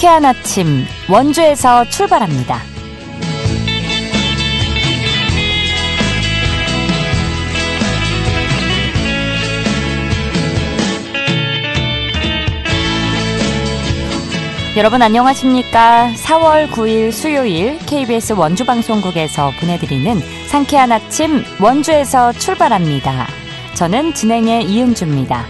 상쾌한 아침 원주에서 출발합니다. 여러분 안녕하십니까? 4월 9일 수요일 KBS 원주방송국에서 보내드리는 상쾌한 아침 원주에서 출발합니다. 저는 진행의 이은주입니다.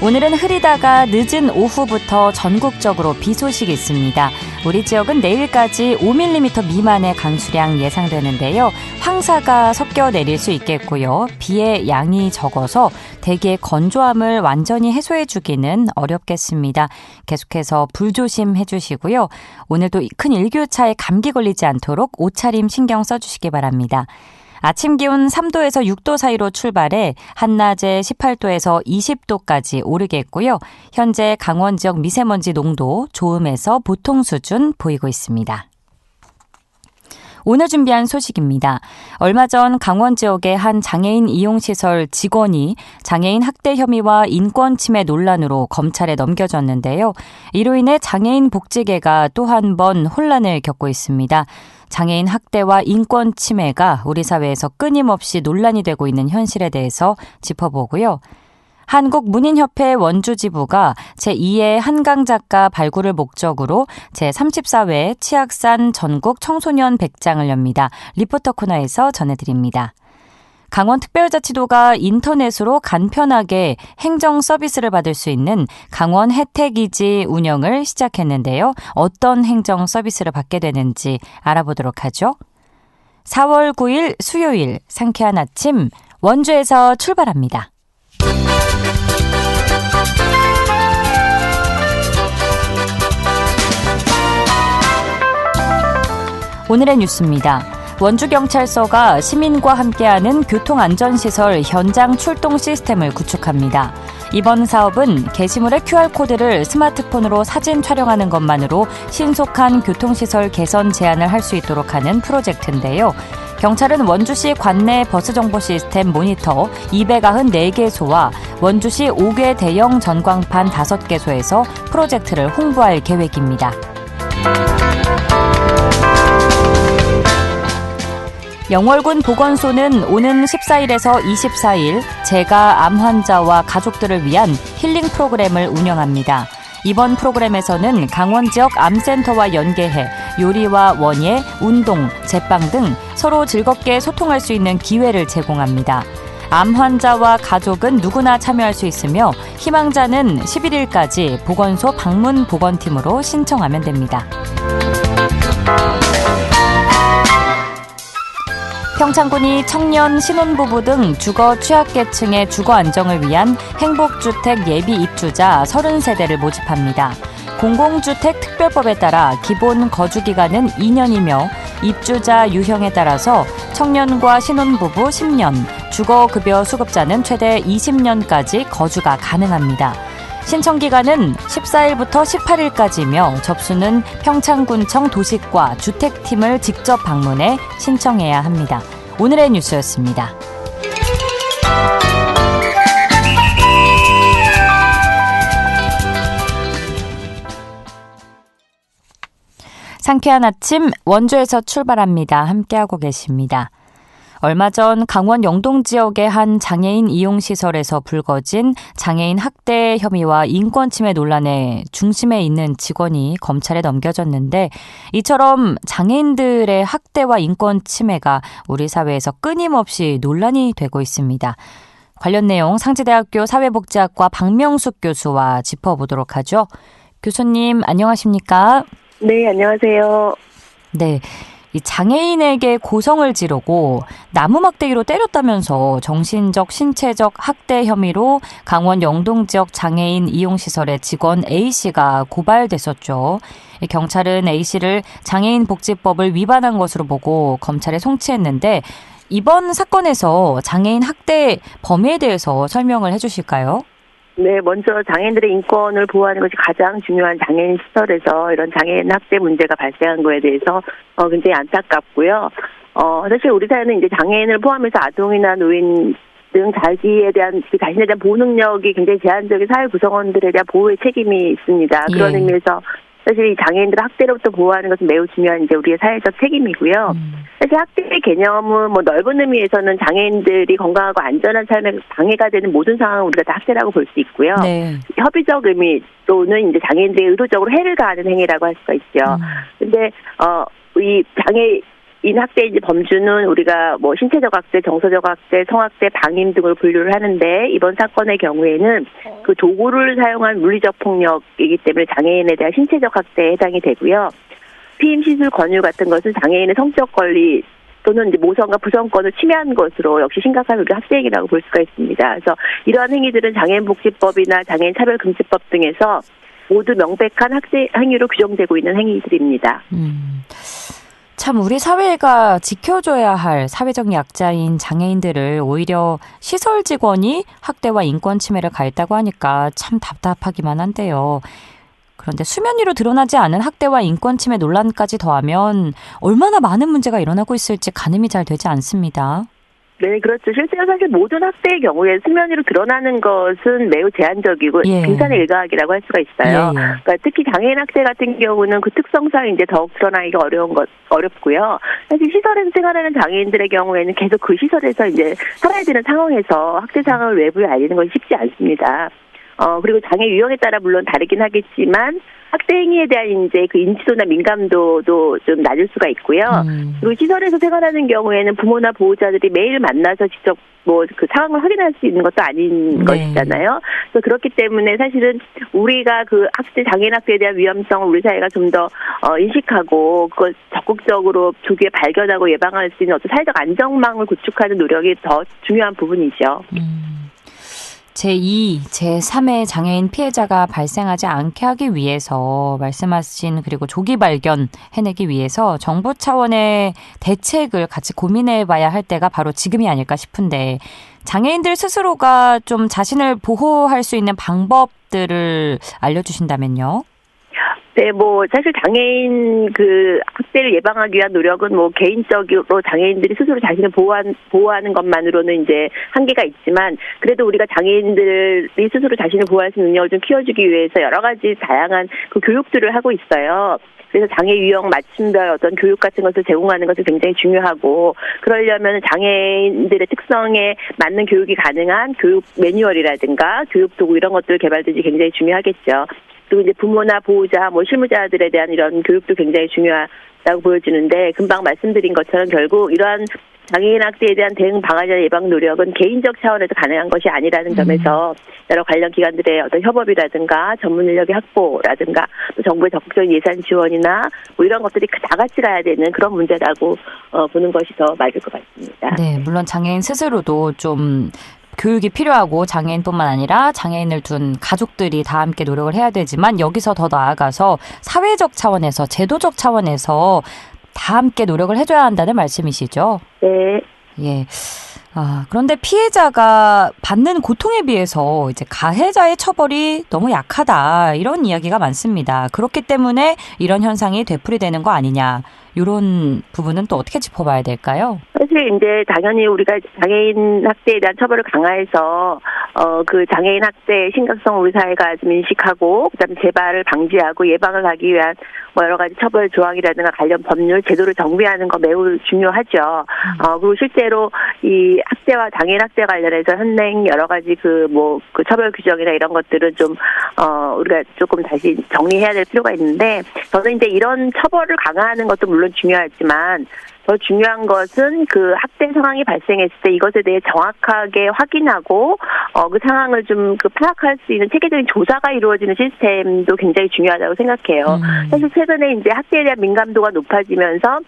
오늘은 흐리다가 늦은 오후부터 전국적으로 비 소식이 있습니다. 우리 지역은 내일까지 5mm 미만의 강수량 예상되는데요. 황사가 섞여 내릴 수 있겠고요. 비의 양이 적어서 대기의 건조함을 완전히 해소해주기는 어렵겠습니다. 계속해서 불조심해 주시고요. 오늘도 큰 일교차에 감기 걸리지 않도록 옷차림 신경 써주시기 바랍니다. 아침 기온 3도에서 6도 사이로 출발해 한낮에 18도에서 20도까지 오르겠고요. 현재 강원 지역 미세먼지 농도 좋음에서 보통 수준 보이고 있습니다. 오늘 준비한 소식입니다. 얼마 전 강원 지역의 한 장애인 이용시설 직원이 장애인 학대 혐의와 인권 침해 논란으로 검찰에 넘겨졌는데요. 이로 인해 장애인 복지계가 또 한 번 혼란을 겪고 있습니다. 장애인 학대와 인권 침해가 우리 사회에서 끊임없이 논란이 되고 있는 현실에 대해서 짚어보고요. 한국문인협회 원주지부가 제2회 한강작가 발굴을 목적으로 제34회 치악산 전국 청소년 백장을 엽니다. 리포터 코너에서 전해드립니다. 강원특별자치도가 인터넷으로 간편하게 행정 서비스를 받을 수 있는 강원 혜택이지 운영을 시작했는데요. 어떤 행정 서비스를 받게 되는지 알아보도록 하죠. 4월 9일 수요일 상쾌한 아침 원주에서 출발합니다. 오늘의 뉴스입니다. 원주경찰서가 시민과 함께하는 교통안전시설 현장 출동 시스템을 구축합니다. 이번 사업은 게시물의 QR코드를 스마트폰으로 사진 촬영하는 것만으로 신속한 교통시설 개선 제안을 할 수 있도록 하는 프로젝트인데요. 경찰은 원주시 관내 버스 정보 시스템 모니터 294개소와 원주시 5개 대형 전광판 5개소에서 프로젝트를 홍보할 계획입니다. 영월군 보건소는 오는 14일에서 24일 재가 암 환자와 가족들을 위한 힐링 프로그램을 운영합니다. 이번 프로그램에서는 강원 지역 암센터와 연계해 요리와 원예, 운동, 제빵 등 서로 즐겁게 소통할 수 있는 기회를 제공합니다. 암 환자와 가족은 누구나 참여할 수 있으며 희망자는 11일까지 보건소 방문 보건팀으로 신청하면 됩니다. 평창군이 청년, 신혼부부 등 주거 취약계층의 주거 안정을 위한 행복주택 예비 입주자 30세대를 모집합니다. 공공주택 특별법에 따라 기본 거주기간은 2년이며 입주자 유형에 따라서 청년과 신혼부부 10년, 주거급여 수급자는 최대 20년까지 거주가 가능합니다. 신청기간은 14일부터 18일까지며 접수는 평창군청 도시과 주택팀을 직접 방문해 신청해야 합니다. 오늘의 뉴스였습니다. 상쾌한 아침 원주에서 출발합니다. 함께하고 계십니다. 얼마 전 강원 영동 지역의 한 장애인 이용시설에서 불거진 장애인 학대 혐의와 인권 침해 논란의 중심에 있는 직원이 검찰에 넘겨졌는데 이처럼 장애인들의 학대와 인권 침해가 우리 사회에서 끊임없이 논란이 되고 있습니다. 관련 내용 상지대학교 사회복지학과 박명숙 교수와 짚어보도록 하죠. 교수님 안녕하십니까? 네, 안녕하세요. 네. 이 장애인에게 고성을 지르고 나무막대기로 때렸다면서 정신적, 신체적 학대 혐의로 강원 영동 지역 장애인 이용시설의 직원 A씨가 고발됐었죠. 경찰은 A씨를 장애인 복지법을 위반한 것으로 보고 검찰에 송치했는데 이번 사건에서 장애인 학대 범위에 대해서 설명을 해주실까요? 네, 먼저 장애인들의 인권을 보호하는 것이 가장 중요한 장애인 시설에서 이런 장애인 학대 문제가 발생한 거에 대해서 굉장히 안타깝고요. 사실 우리 사회는 이제 장애인을 포함해서 아동이나 노인 등 자신에 대한 보호 능력이 굉장히 제한적인 사회 구성원들에 대한 보호의 책임이 있습니다. 그런 의미에서 사실 이 장애인들을 학대로부터 보호하는 것은 매우 중요한 이제 우리의 사회적 책임이고요. 사실 학대의 개념은 뭐 넓은 의미에서는 장애인들이 건강하고 안전한 삶에 방해가 되는 모든 상황을 우리가 다 학대라고 볼 수 있고요. 네. 협의적 의미 또는 이제 장애인들이 의도적으로 해를 가하는 행위라고 할 수가 있죠. 근데 이 장애인 학대 이제 범주는 우리가 뭐 신체적 학대, 정서적 학대, 성학대, 방임 등을 분류를 하는데 이번 사건의 경우에는 그 도구를 사용한 물리적 폭력이기 때문에 장애인에 대한 신체적 학대에 해당이 되고요. 피임 시술 권유 같은 것은 장애인의 성적 권리 또는 이제 모성과 부성권을 침해한 것으로 역시 심각한 우리 학대 행위라고 볼 수가 있습니다. 그래서 이러한 행위들은 장애인복지법이나 장애인차별금지법 등에서 모두 명백한 학대 행위로 규정되고 있는 행위들입니다. 참 우리 사회가 지켜줘야 할 사회적 약자인 장애인들을 오히려 시설 직원이 학대와 인권 침해를 가했다고 하니까 참 답답하기만 한데요. 그런데 수면 위로 드러나지 않은 학대와 인권 침해 논란까지 더하면 얼마나 많은 문제가 일어나고 있을지 가늠이 잘 되지 않습니다. 네, 그렇죠. 실제로 사실 모든 학대의 경우에 수면 위로 드러나는 것은 매우 제한적이고 빙산의 일각이라고 할 수가 있어요. 그러니까 특히 장애인 학대 같은 경우는 그 특성상 이제 더욱 드러나기가 어렵고요. 사실 시설에서 생활하는 장애인들의 경우에는 계속 그 시설에서 이제 살아야 되는 상황에서 학대 상황을 외부에 알리는 것이 쉽지 않습니다. 그리고 장애 유형에 따라 물론 다르긴 하겠지만 학대 행위에 대한 이제 그 인지도나 민감도도 좀 낮을 수가 있고요. 그리고 시설에서 생활하는 경우에는 부모나 보호자들이 매일 만나서 직접 뭐 그 상황을 확인할 수 있는 것도 아닌 것이잖아요. 그래서 그렇기 때문에 사실은 우리가 그 장애인 학대에 대한 위험성을 우리 사회가 좀 더 인식하고 그걸 적극적으로 조기에 발견하고 예방할 수 있는 어떤 사회적 안전망을 구축하는 노력이 더 중요한 부분이죠. 제2, 제3의 장애인 피해자가 발생하지 않게 하기 위해서 말씀하신 그리고 조기 발견 해내기 위해서 정부 차원의 대책을 같이 고민해봐야 할 때가 바로 지금이 아닐까 싶은데 장애인들 스스로가 좀 자신을 보호할 수 있는 방법들을 알려주신다면요? 네, 뭐 사실 장애인 그 학대를 예방하기 위한 노력은 뭐 개인적으로 장애인들이 스스로 자신을 보호하는 것만으로는 이제 한계가 있지만 그래도 우리가 장애인들이 스스로 자신을 보호할 수 있는 능력을 좀 키워주기 위해서 여러 가지 다양한 그 교육들을 하고 있어요. 그래서 장애 유형 맞춤별 어떤 교육 같은 것을 제공하는 것이 굉장히 중요하고 그러려면 장애인들의 특성에 맞는 교육이 가능한 교육 매뉴얼이라든가 교육 도구 이런 것들 개발되지 굉장히 중요하겠죠. 그리고 이제 부모나 보호자, 뭐 실무자들에 대한 이런 교육도 굉장히 중요하다고 보여지는데 금방 말씀드린 것처럼 결국 이러한 장애인 학대에 대한 대응 방안이나 예방 노력은 개인적 차원에서 가능한 것이 아니라는 점에서 여러 관련 기관들의 어떤 협업이라든가 전문 인력의 확보라든가 또 정부의 적극적인 예산 지원이나 뭐 이런 것들이 다 같이 가야 되는 그런 문제라고 보는 것이 더 맞을 것 같습니다. 네, 물론 장애인 스스로도 좀 교육이 필요하고 장애인뿐만 아니라 장애인을 둔 가족들이 다 함께 노력을 해야 되지만 여기서 더 나아가서 사회적 차원에서 제도적 차원에서 다 함께 노력을 해줘야 한다는 말씀이시죠? 네. 예. 그런데 피해자가 받는 고통에 비해서 이제 가해자의 처벌이 너무 약하다 이런 이야기가 많습니다. 그렇기 때문에 이런 현상이 되풀이되는 거 아니냐 이런 부분은 또 어떻게 짚어봐야 될까요? 사실 이제 당연히 우리가 장애인 학대에 대한 처벌을 강화해서 그 장애인 학대의 심각성을 우리 사회가 좀 인식하고 그다음에 재발을 방지하고 예방을 하기 위한 뭐 여러 가지 처벌 조항이라든가 관련 법률 제도를 정비하는 거 매우 중요하죠. 그리고 실제로 이 학대와 장애인 학대 관련해서 현행 여러 가지 그 처벌 규정이나 이런 것들은 좀 우리가 조금 다시 정리해야 될 필요가 있는데 저는 이제 이런 처벌을 강화하는 것도 물론 중요하지만 더 중요한 것은 그 학대 상황이 발생했을 때 이것에 대해 정확하게 확인하고 그 상황을 좀 그 파악할 수 있는 체계적인 조사가 이루어지는 시스템도 굉장히 중요하다고 생각해요. 사실 최근에 이제 학대에 대한 민감도가 높아지면서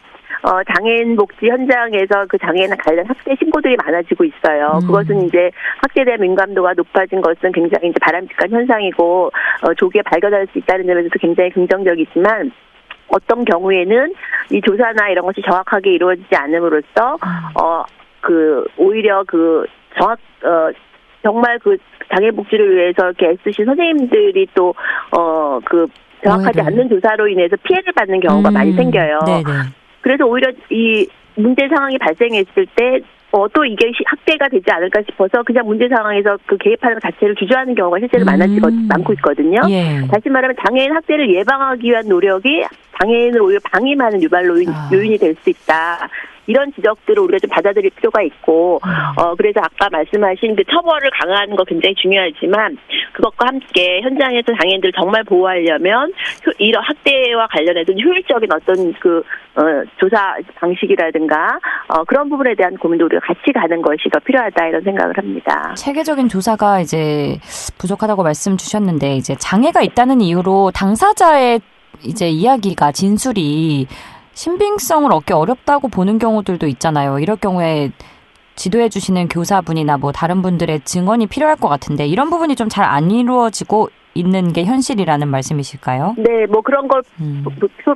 장애인 복지 현장에서 그 장애인 관련 학대 신고들이 많아지고 있어요. 그것은 이제 학대에 대한 민감도가 높아진 것은 굉장히 이제 바람직한 현상이고 조기에 발견할 수 있다는 점에서도 굉장히 긍정적이지만 어떤 경우에는 이 조사나 이런 것이 정확하게 이루어지지 않음으로써 오히려 정말 그 장애 복지를 위해서 이렇게 애쓰신 선생님들이 또 정확하지 않는 조사로 인해서 피해를 받는 경우가 많이 생겨요. 네네. 그래서 오히려 이 문제 상황이 발생했을 때 또 이게 학대가 되지 않을까 싶어서 그냥 문제 상황에서 그 개입하는 것 자체를 주저하는 경우가 실제로 많고 있거든요. 예. 다시 말하면 장애인 학대를 예방하기 위한 노력이 장애인을 오히려 방임하는 유발 요인이 될 수 있다. 이런 지적들을 우리가 좀 받아들일 필요가 있고, 그래서 아까 말씀하신 그 처벌을 강화하는 거 굉장히 중요하지만, 그것과 함께 현장에서 장애인들을 정말 보호하려면, 이런 학대와 관련해서 효율적인 어떤 조사 방식이라든가, 그런 부분에 대한 고민도 우리가 같이 가는 것이 더 필요하다, 이런 생각을 합니다. 체계적인 조사가 이제 부족하다고 말씀 주셨는데, 이제 장애가 있다는 이유로 당사자의 이제 이야기가, 진술이 신빙성을 얻기 어렵다고 보는 경우들도 있잖아요. 이럴 경우에 지도해 주시는 교사분이나 뭐 다른 분들의 증언이 필요할 것 같은데 이런 부분이 좀 잘 안 이루어지고 있는 게 현실이라는 말씀이실까요? 네, 뭐 그런 걸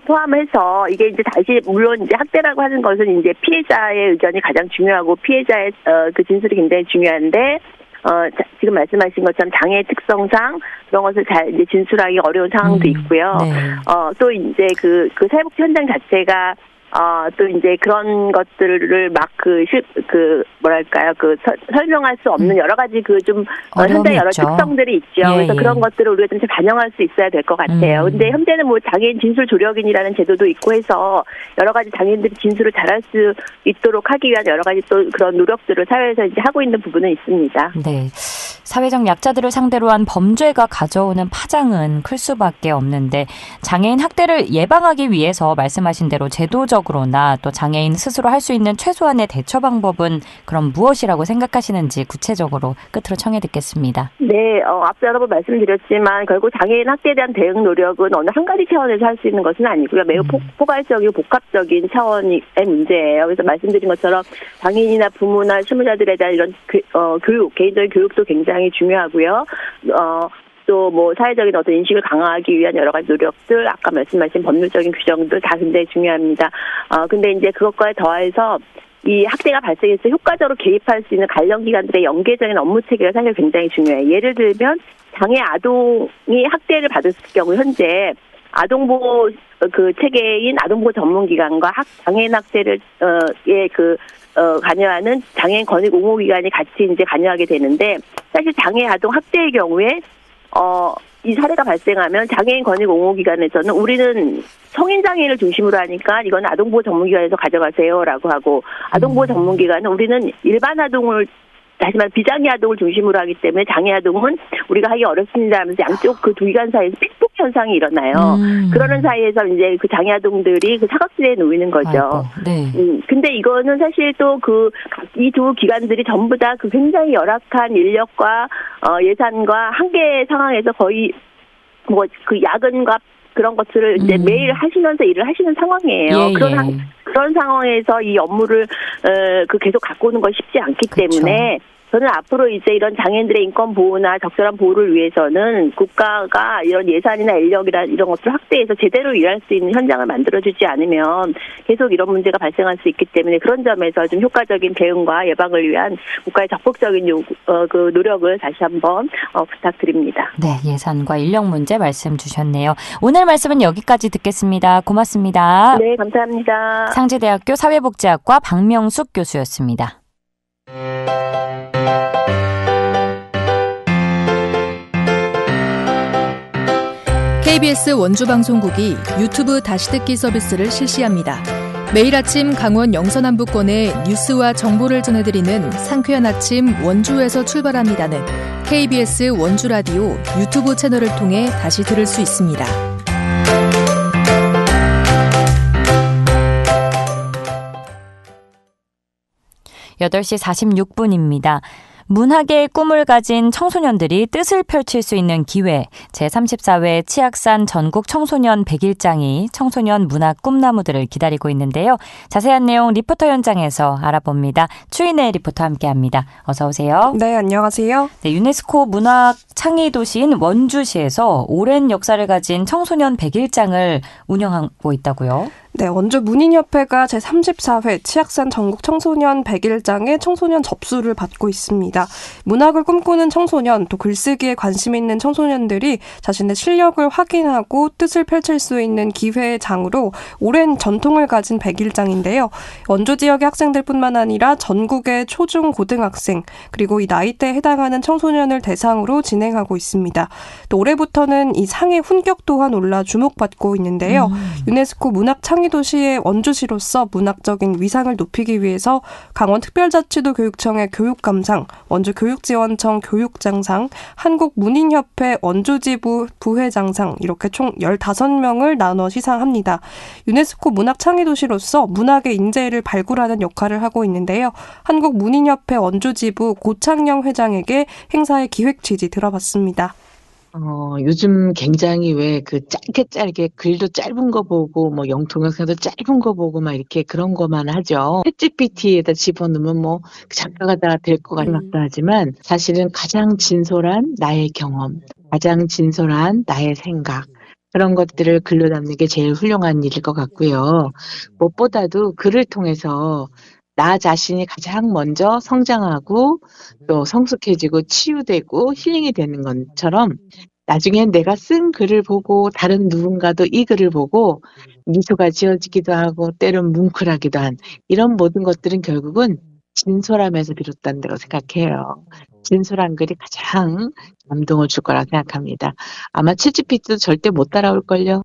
포함해서 이게 이제 다시 물론 이제 학대라고 하는 것은 이제 피해자의 의견이 가장 중요하고 피해자의 그 진술이 굉장히 중요한데 지금 말씀하신 것처럼 장애의 특성상 그런 것을 잘 이제 진술하기 어려운 상황도 있고요. 네. 또 이제 그 사회복지 현장 자체가 또 이제 그런 것들을 막 뭐랄까요, 설명할 수 없는 여러 가지 현장의 여러 있죠. 특성들이 있죠. 예, 그래서 예. 그런 것들을 우리가 좀 반영할 수 있어야 될 것 같아요. 근데 현재는 뭐 장애인 진술 조력인이라는 제도도 있고 해서 여러 가지 장애인들이 진술을 잘할 수 있도록 하기 위한 여러 가지 또 그런 노력들을 사회에서 이제 하고 있는 부분은 있습니다. 네. 사회적 약자들을 상대로 한 범죄가 가져오는 파장은 클 수밖에 없는데 장애인 학대를 예방하기 위해서 말씀하신 대로 제도적으로나 또 장애인 스스로 할 수 있는 최소한의 대처 방법은 그럼 무엇이라고 생각하시는지 구체적으로 끝으로 청해 듣겠습니다. 네, 앞서 여러 번 말씀드렸지만 결국 장애인 학대에 대한 대응 노력은 어느 한 가지 차원에서 할 수 있는 것은 아니고요. 매우 포괄적이고 복합적인 차원의 문제예요. 그래서 말씀드린 것처럼 장애인이나 부모나 실무자들에 대한 이런 교육, 개인적인 교육도 굉장히 중요하고요. 또 뭐 사회적인 어떤 인식을 강화하기 위한 여러 가지 노력들, 아까 말씀하신 법률적인 규정들 다 굉장히 중요합니다. 근데 이제 그것과에 더해서 이 학대가 발생해서 효과적으로 개입할 수 있는 관련 기관들의 연계적인 업무 체계가 사실 굉장히 중요해요. 예를 들면 장애 아동이 학대를 받을 경우 현재 아동보호 체계인 아동보호 전문기관과 장애인 학대를 관여하는 장애인 권익 옹호기관이 같이 이제 관여하게 되는데 사실 장애 아동 학대의 경우에 이 사례가 발생하면 장애인 권익 옹호기관에서는 우리는 성인 장애인을 중심으로 하니까 이건 아동보호 전문기관에서 가져가세요라고 하고 아동보호 전문기관은 우리는 일반 아동을 하지만 비장애 아동을 중심으로 하기 때문에 장애 아동은 우리가 하기 어렵습니다 하면서 양쪽 그 두 기관 사이에서 픽복 현상이 일어나요. 그러는 사이에서 이제 그 장애 아동들이 그 사각지대에 놓이는 거죠. 아이고, 네. 근데 이거는 사실 또 이 두 기관들이 전부 다 그 굉장히 열악한 인력과 예산과 한계 상황에서 거의 뭐 그 야근과 그런 것들을 이제 매일 하시면서 일을 하시는 상황이에요. 예, 그런 상황에서 이 업무를 계속 갖고 오는 건 쉽지 않기 때문에 저는 앞으로 이제 이런 장애인들의 인권 보호나 적절한 보호를 위해서는 국가가 이런 예산이나 인력이나 이런 것들을 확대해서 제대로 일할 수 있는 현장을 만들어주지 않으면 계속 이런 문제가 발생할 수 있기 때문에 그런 점에서 좀 효과적인 대응과 예방을 위한 국가의 적극적인 그 노력을 다시 한번 부탁드립니다. 네, 예산과 인력 문제 말씀 주셨네요. 오늘 말씀은 여기까지 듣겠습니다. 고맙습니다. 네, 감사합니다. 상지대학교 사회복지학과 박명숙 교수였습니다. KBS 원주방송국이 유튜브 다시 듣기 서비스를 실시합니다. 매일 아침 강원 영서남부권의 뉴스와 정보를 전해드리는 상쾌한 아침 원주에서 출발합니다는 KBS 원주라디오 유튜브 채널을 통해 다시 들을 수 있습니다. (8시 46분입니다) 문학의 꿈을 가진 청소년들이 뜻을 펼칠 수 있는 기회, 제34회 치악산 전국 청소년 100일장이 청소년 문학 꿈나무들을 기다리고 있는데요. 자세한 내용 리포터 현장에서 알아봅니다. 추인혜 리포터 함께합니다. 어서 오세요. 네, 안녕하세요. 네, 유네스코 문학 창의 도시인 원주시에서 오랜 역사를 가진 청소년 100일장을 운영하고 있다고요? 네, 원주 문인협회가 제34회 치악산 전국 청소년 100일장의 청소년 접수를 받고 있습니다. 있습니다. 문학을 꿈꾸는 청소년, 또 글쓰기에 관심 있는 청소년들이 자신의 실력을 확인하고 뜻을 펼칠 수 있는 기회의 장으로 오랜 전통을 가진 백일장인데요. 원주 지역의 학생들뿐만 아니라 전국의 초중 고등학생 그리고 이 나이대에 해당하는 청소년을 대상으로 진행하고 있습니다. 또 올해부터는 이 상의 훈격 또한 올라 주목받고 있는데요. 유네스코 문학창의도시의 원주시로서 문학적인 위상을 높이기 위해서 강원특별자치도 교육청의 교육감상, 원주교육지원청 교육장상, 한국문인협회 원주지부 부회장상 이렇게 총 15명을 나눠 시상합니다. 유네스코 문학창의도시로서 문학의 인재를 발굴하는 역할을 하고 있는데요. 한국문인협회 원주지부 고창영 회장에게 행사의 기획 취지 들어봤습니다. 요즘 굉장히 왜 그 짧게 글도 짧은 거 보고 뭐 영통역사도 짧은 거 보고 막 이렇게 그런 거만 하죠. 챗GPT에다 집어넣으면 뭐 작가가 다 될 것 같기도 하지만 사실은 가장 진솔한 나의 경험, 가장 진솔한 나의 생각 그런 것들을 글로 담는 게 제일 훌륭한 일일 것 같고요. 무엇보다도 글을 통해서 나 자신이 가장 먼저 성장하고 또 성숙해지고 치유되고 힐링이 되는 것처럼 나중엔 내가 쓴 글을 보고 다른 누군가도 이 글을 보고 미소가 지어지기도 하고 때론 뭉클하기도 한 이런 모든 것들은 결국은 진솔함에서 비롯된다고 생각해요. 진솔한 글이 가장 감동을 줄 거라고 생각합니다. 아마 챗GPT도 절대 못 따라올걸요.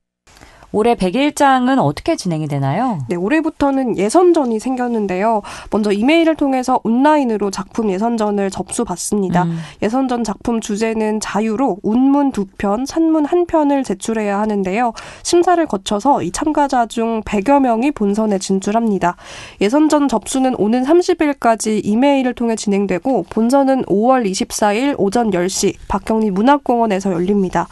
올해 백일장은 어떻게 진행이 되나요? 네, 올해부터는 예선전이 생겼는데요. 먼저 이메일을 통해서 온라인으로 작품 예선전을 접수받습니다. 예선전 작품 주제는 자유로 운문 2편, 산문 1편을 제출해야 하는데요. 심사를 거쳐서 이 참가자 중 100여 명이 본선에 진출합니다. 예선전 접수는 오는 30일까지 이메일을 통해 진행되고 본선은 5월 24일 오전 10시 박경리 문학공원에서 열립니다.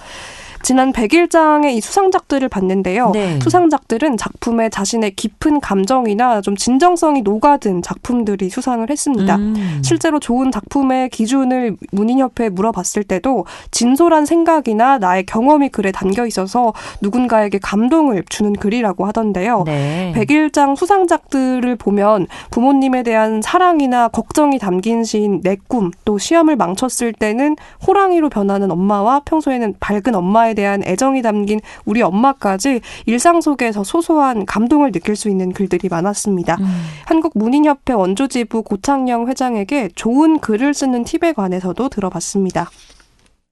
지난 백일장의 이 수상작들을 봤는데요. 네. 수상작들은 작품에 자신의 깊은 감정이나 좀 진정성이 녹아든 작품들이 수상을 했습니다. 실제로 좋은 작품의 기준을 문인협회에 물어봤을 때도 진솔한 생각이나 나의 경험이 글에 담겨 있어서 누군가에게 감동을 주는 글이라고 하던데요. 네. 백일장 수상작들을 보면 부모님에 대한 사랑이나 걱정이 담긴 시인 내 꿈, 또 시험을 망쳤을 때는 호랑이로 변하는 엄마와 평소에는 밝은 엄마에 대한 애정이 담긴 우리 엄마까지 일상 속에서 소소한 감동을 느낄 수 있는 글들이 많았습니다. 한국문인협회 원주지부 고창영 회장에게 좋은 글을 쓰는 팁에 관해서도 들어봤습니다.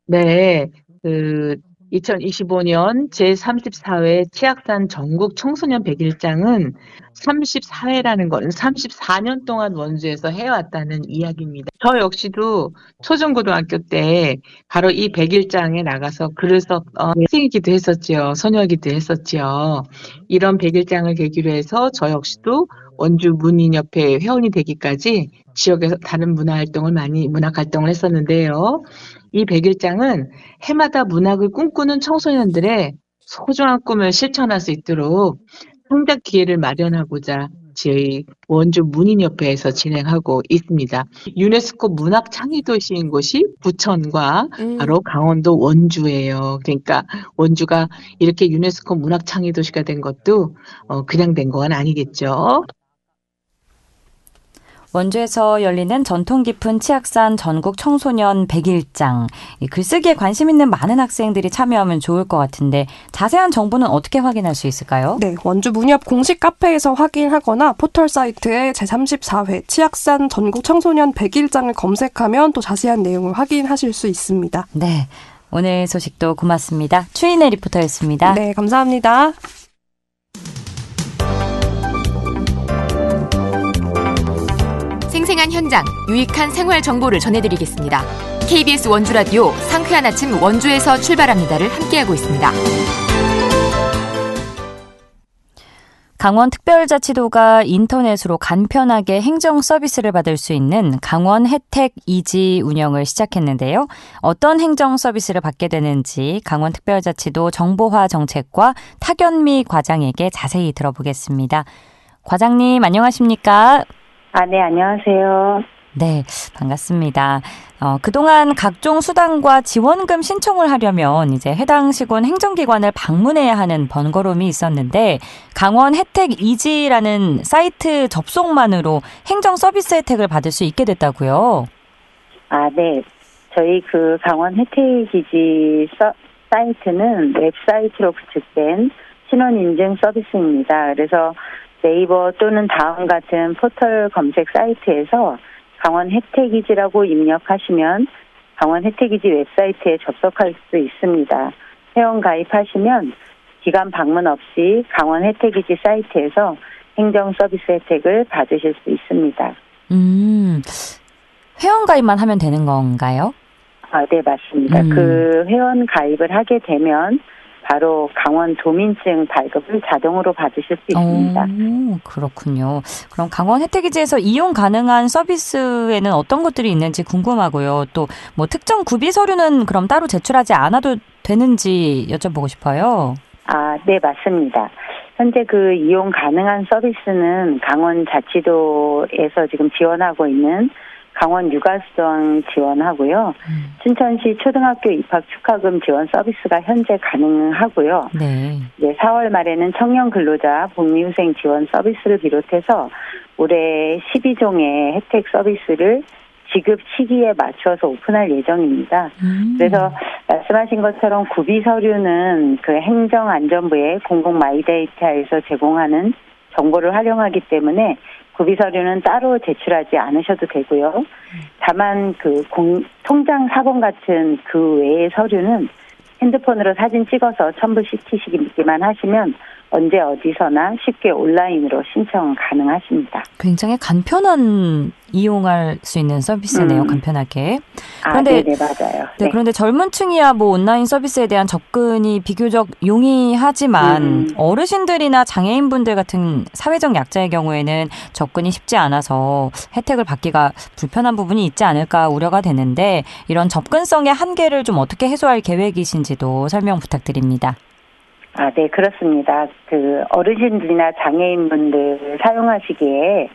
네, 2025년 제34회 치악산 전국 청소년 백일장은 34회라는 건 34년 동안 원주에서 해왔다는 이야기입니다. 저 역시도 초중고등학교 때 바로 이 백일장에 나가서 글을 학생이기도 했었지요. 소녀이기도 했었지요. 이런 백일장을 계기로 해서 저 역시도 원주 문인협회 회원이 되기까지 지역에서 다른 문학 활동을 했었는데요. 이 백일장은 해마다 문학을 꿈꾸는 청소년들의 소중한 꿈을 실천할 수 있도록 창작 기회를 마련하고자 저희 원주 문인협회에서 진행하고 있습니다. 유네스코 문학 창의도시인 곳이 부천과 바로 강원도 원주예요. 그러니까 원주가 이렇게 유네스코 문학 창의도시가 된 것도 그냥 된 건 아니겠죠. 원주에서 열리는 전통 깊은 치악산 전국 청소년 백일장. 글쓰기에 관심 있는 많은 학생들이 참여하면 좋을 것 같은데 자세한 정보는 어떻게 확인할 수 있을까요? 네, 원주 문협 공식 카페에서 확인하거나 포털 사이트에 제34회 치악산 전국 청소년 백일장을 검색하면 또 자세한 내용을 확인하실 수 있습니다. 네, 오늘 소식도 고맙습니다. 추인의 리포터였습니다. 네, 감사합니다. 생생한 현장, 유익한 생활 정보를 전해드리겠습니다. KBS 원주라디오 상쾌한 아침 원주에서 출발합니다를 함께하고 있습니다. 강원특별자치도가 인터넷으로 간편하게 행정 서비스를 받을 수 있는 강원 혜택 이지 운영을 시작했는데요. 어떤 행정 서비스를 받게 되는지 강원특별자치도 정보화 정책과 타견미 과장에게 자세히 들어보겠습니다. 과장님, 안녕하십니까? 네, 안녕하세요. 네, 반갑습니다. 그동안 각종 수당과 지원금 신청을 하려면 이제 해당 시군 행정기관을 방문해야 하는 번거로움이 있었는데 강원 혜택 이지라는 사이트 접속만으로 행정 서비스 혜택을 받을 수 있게 됐다고요. 네. 저희 그 강원 혜택기지 사이트는 웹사이트로 구축된 신원 인증 서비스입니다. 그래서 네이버 또는 다음 같은 포털 검색 사이트에서 강원 혜택기지라고 입력하시면 강원 혜택기지 웹사이트에 접속할 수 있습니다. 회원 가입하시면 기간 방문 없이 강원 혜택기지 사이트에서 행정 서비스 혜택을 받으실 수 있습니다. 회원 가입만 하면 되는 건가요? 네, 맞습니다. 그 회원 가입을 하게 되면 바로 강원 도민증 발급을 자동으로 받으실 수 있습니다. 그렇군요. 그럼 강원 혜택기지에서 이용 가능한 서비스에는 어떤 것들이 있는지 궁금하고요. 또 뭐 특정 구비 서류는 그럼 따로 제출하지 않아도 되는지 여쭤보고 싶어요. 네, 맞습니다. 현재 그 이용 가능한 서비스는 강원자치도에서 지금 지원하고 있는 강원 육아수당 지원하고요. 춘천시 초등학교 입학 축하금 지원 서비스가 현재 가능하고요. 네. 이제 4월 말에는 청년 근로자 복리후생 지원 서비스를 비롯해서 올해 12종의 혜택 서비스를 지급 시기에 맞춰서 오픈할 예정입니다. 그래서 말씀하신 것처럼 구비 서류는 그 행정안전부의 공공 마이데이터에서 제공하는 정보를 활용하기 때문에 구비 서류는 따로 제출하지 않으셔도 되고요. 다만 그 통장 사본 같은 그 외의 서류는 핸드폰으로 사진 찍어서 첨부시키시기만 하시면 언제 어디서나 쉽게 온라인으로 신청 가능하십니다. 굉장히 간편한 이용할 수 있는 서비스네요. 간편하게. 그런데 네, 맞아요. 네, 그런데 젊은 층이야 뭐 온라인 서비스에 대한 접근이 비교적 용이하지만 어르신들이나 장애인분들 같은 사회적 약자의 경우에는 접근이 쉽지 않아서 혜택을 받기가 불편한 부분이 있지 않을까 우려가 되는데 이런 접근성의 한계를 좀 어떻게 해소할 계획이신지도 설명 부탁드립니다. 네, 그렇습니다. 그 어르신들이나 장애인분들 사용하시기에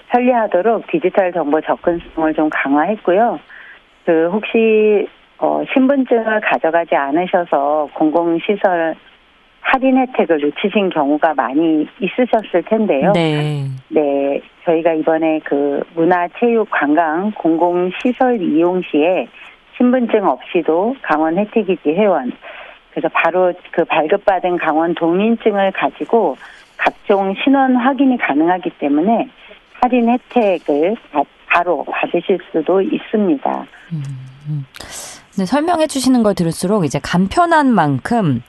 편리하도록 디지털 정보 접근성을 좀 강화했고요. 그 혹시 신분증을 가져가지 않으셔서 공공시설 할인 혜택을 놓치신 경우가 많이 있으셨을 텐데요. 네. 네, 저희가 이번에 그 문화체육 관광 공공시설 이용 시에 신분증 없이도 강원 혜택기지 회원 그래서 바로 그 발급받은 강원 도민증을 가지고 각종 신원 확인이 가능하기 때문에 할인 혜택을 바로 받으실 수도 있습니다. 네, 설명해 주시는 걸 들을수록 이제 간편한 만큼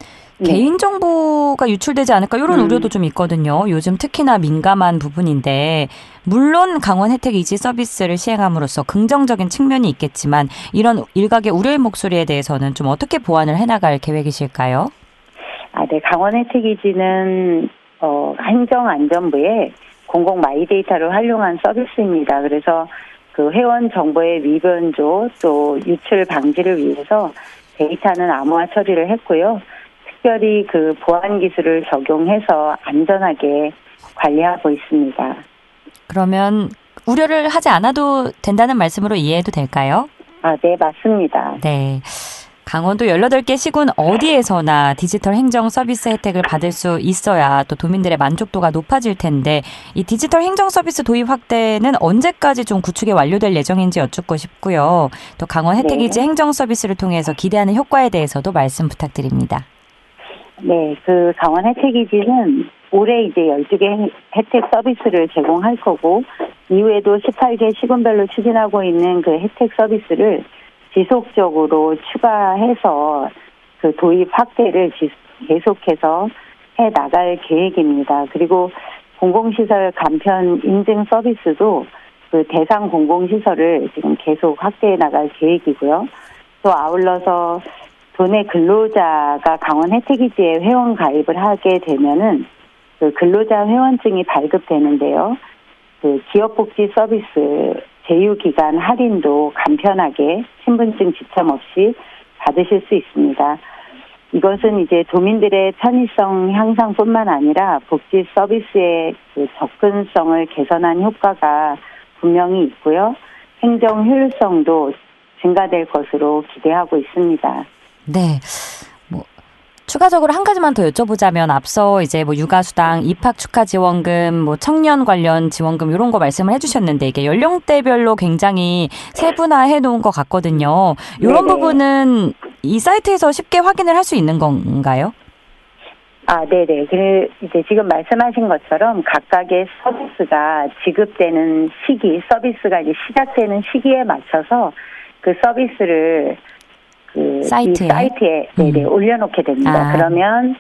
개인정보가 유출되지 않을까 이런 우려도 좀 있거든요. 요즘 특히나 민감한 부분인데 물론 강원 혜택 이지 서비스를 시행함으로써 긍정적인 측면이 있겠지만 이런 일각의 우려의 목소리에 대해서는 좀 어떻게 보완을 해나갈 계획이실까요? 네. 강원 혜택 이지는 행정안전부의 공공 마이데이터를 활용한 서비스입니다. 그래서 그 회원 정보의 위변조 또 유출 방지를 위해서 데이터는 암호화 처리를 했고요. 특별히 그 보안 기술을 적용해서 안전하게 관리하고 있습니다. 그러면 우려를 하지 않아도 된다는 말씀으로 이해해도 될까요? 네, 맞습니다. 네. 강원도 18개 시군 어디에서나 디지털 행정 서비스 혜택을 받을 수 있어야 또 도민들의 만족도가 높아질 텐데 이 디지털 행정 서비스 도입 확대는 언제까지 좀 구축이 완료될 예정인지 여쭙고 싶고요. 또 강원 혜택이지 행정 서비스를 통해서 기대하는 효과에 대해서도 말씀 부탁드립니다. 네, 그 강원 혜택이지는 올해 이제 12개 혜택 서비스를 제공할 거고 이후에도 18개 시군별로 추진하고 있는 그 혜택 서비스를 지속적으로 추가해서 그 도입 확대를 계속해서 해 나갈 계획입니다. 그리고 공공시설 간편 인증 서비스도 그 대상 공공시설을 지금 계속 확대해 나갈 계획이고요. 또 아울러서 도내 근로자가 강원 혜택이지에 회원 가입을 하게 되면은 그 근로자 회원증이 발급되는데요. 그 기업복지 서비스 제휴기간 할인도 간편하게 신분증 지참 없이 받으실 수 있습니다. 이것은 이제 도민들의 편의성 향상뿐만 아니라 복지 서비스의 그 접근성을 개선한 효과가 분명히 있고요. 행정 효율성도 증가될 것으로 기대하고 있습니다. 네. 추가적으로 한 가지만 더 여쭤보자면 앞서 이제 뭐 육아수당, 입학 축하 지원금, 뭐 청년 관련 지원금 이런 거 말씀을 해주셨는데 이게 연령대별로 굉장히 세분화해 놓은 것 같거든요. 이런 부분은 이 사이트에서 쉽게 확인을 할 수 있는 건가요? 네네. 이제 지금 말씀하신 것처럼 각각의 서비스가 지급되는 시기, 서비스가 이제 시작되는 시기에 맞춰서 그 서비스를 이 사이트에 올려놓게 됩니다. 그러면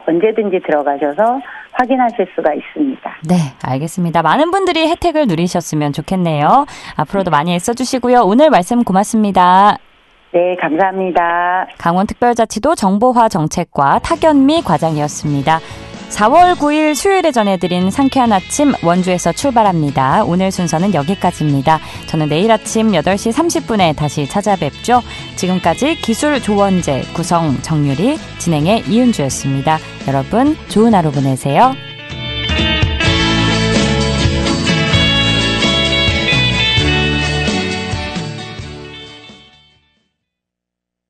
언제든지 들어가셔서 확인하실 수가 있습니다. 네, 알겠습니다. 많은 분들이 혜택을 누리셨으면 좋겠네요. 앞으로도 많이 애써주시고요. 오늘 말씀 고맙습니다. 네, 감사합니다. 강원특별자치도 정보화 정책과 타견미 과장이었습니다. 4월 9일 수요일에 전해드린 상쾌한 아침 원주에서 출발합니다. 오늘 순서는 여기까지입니다. 저는 내일 아침 8시 30분에 다시 찾아뵙죠. 지금까지 기술 조원재, 구성 정유리, 진행의 이은주였습니다. 여러분 좋은 하루 보내세요.